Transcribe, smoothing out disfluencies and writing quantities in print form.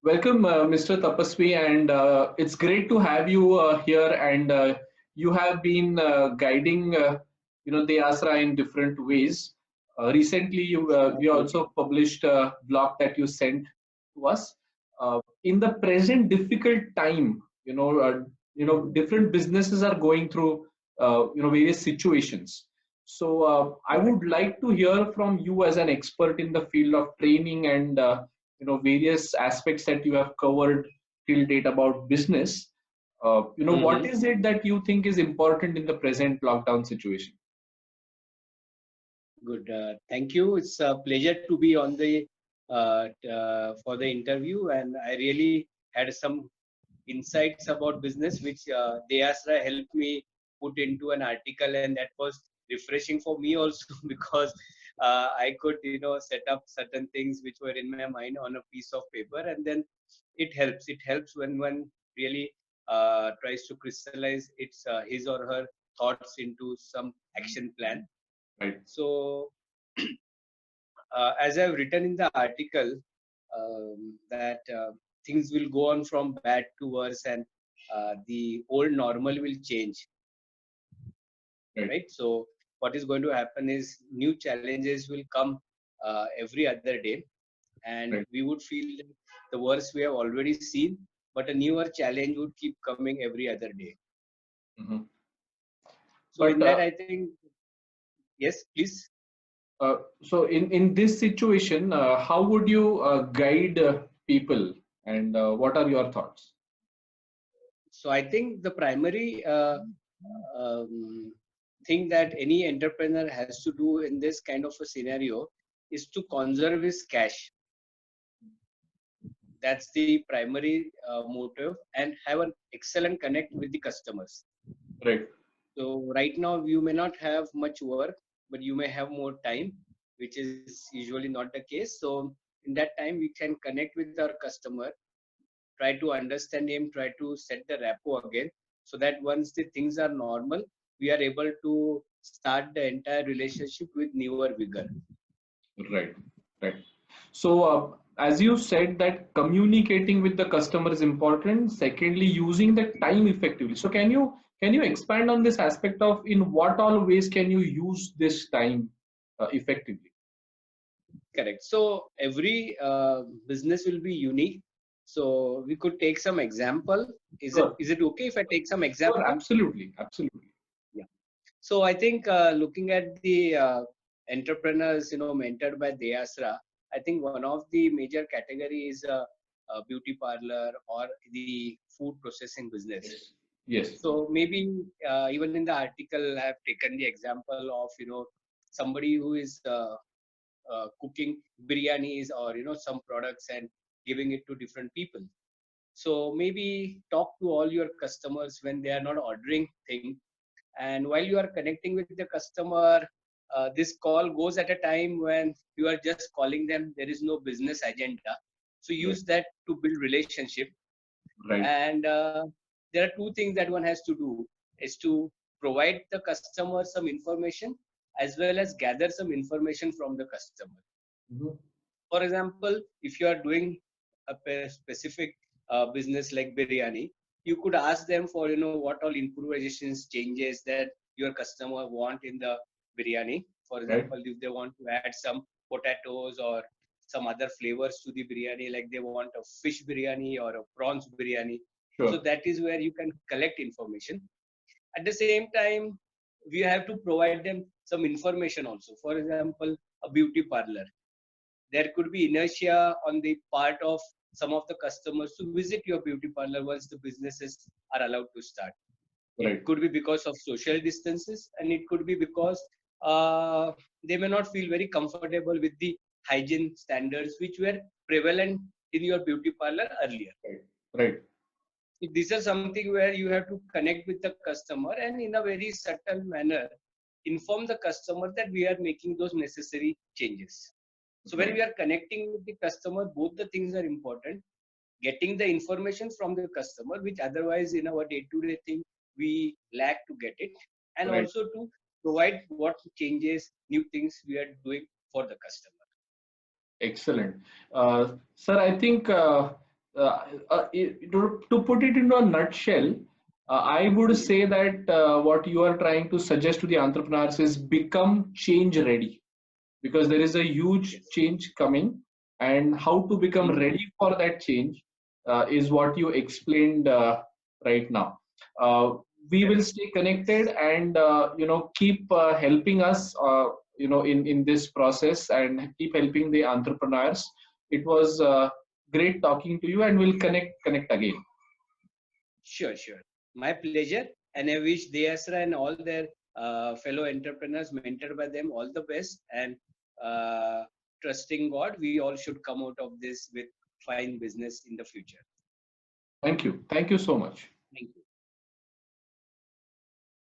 Welcome, Mr. Tapaswi, and it's great to have you here. And you have been guiding, the Asra in different ways. Recently, we also published a blog that you sent to us. In the present difficult time, different businesses are going through, various situations. So I would like to hear from you as an expert in the field of training and various aspects that you have covered till date about business. What Mhm. is it that you think is important in the present lockdown situation? Good. Thank you. It's a pleasure to be on the for the interview, and I really had some insights about business, which Deyasra helped me put into an article, and that was refreshing for me also because I could, set up certain things which were in my mind on a piece of paper, and then it helps. It helps when one really tries to crystallize his or her thoughts into some action plan. Right. So, as I've written in the article, that things will go on from bad to worse, and the old normal will change, Right. right? So, what is going to happen is new challenges will come every other day, and Right. we would feel that the worst we have already seen, but a newer challenge would keep coming every other day. Mhm. So, But in that, I think, yes, please. so in this situation, how would you guide people, and what are your thoughts? So I think the primary um, thing that any entrepreneur has to do in this kind of a scenario is to conserve his cash. That's the primary motive, and have an excellent connect with the customers. Right. So right now you may not have much work, but you may have more time, which is usually not the case. So in that time we can connect with our customer, try to understand him, try to set the rapport again, so that once the things are normal, we are able to start the entire relationship with newer vigor. Right. Right. So, as you said, that communicating with the customer is important. Secondly, using the time effectively. So, can you expand on this aspect of in what all ways can you use this time effectively? Correct. So every business will be unique. So we could take some example. Is it Sure. is it okay if I take some Sure. example? Absolutely. Absolutely. Yeah. So I think looking at the entrepreneurs, mentored by Deyasra, I think one of the major category is a beauty parlor or the food processing business. Yes. Yes. So maybe even in the article, I have taken the example of somebody who is cooking biryanis or some products and giving it to different people. So maybe talk to all your customers when they are not ordering thing, and while you are connecting with the customer, this call goes at a time when you are just calling them. There is no business agenda, so Right. use that to build relationship. Right. And there are two things that one has to do is to provide the customer some information as well as gather some information from the customer. Mhm. For example, if you are doing a specific business like biryani, you could ask them for what all improvisations changes that your customer want in the biryani. For Right. example, if they want to add some potatoes or some other flavors to the biryani, like they want a fish biryani or a prawns biryani, so Sure. that is where you can collect information. At the same time, we have to provide them some information also. For example, a beauty parlor, there could be inertia on the part of some of the customers to visit your beauty parlor once the businesses are allowed to start. It Right. could be because of social distances, and it could be because they may not feel very comfortable with the hygiene standards which were prevalent in your beauty parlor earlier. Right. Right. So these are something where you have to connect with the customer and in a very subtle manner inform the customer that we are making those necessary changes. So when Right. we are connecting with the customer, both the things are important. Getting the information from the customer, which otherwise in our day-to-day thing we lack to get it, and Right. also to provide what changes, new things we are doing for the customer. Excellent. Sir, I think to put it into a nutshell, I would say that what you are trying to suggest to the entrepreneurs is become change ready, because there is a huge Yes. change coming, and how to become Mhm. ready for that change is what you explained right now. Uh, we will Correct. stay connected and keep helping us in this process, and keep helping the entrepreneurs. It was great talking to you, and we'll connect again. Sure, sure. My pleasure. And I wish Deyasra and all their fellow entrepreneurs mentored by them all the best. And trusting God, we all should come out of this with fine business in the future. Thank you so much. Thank you.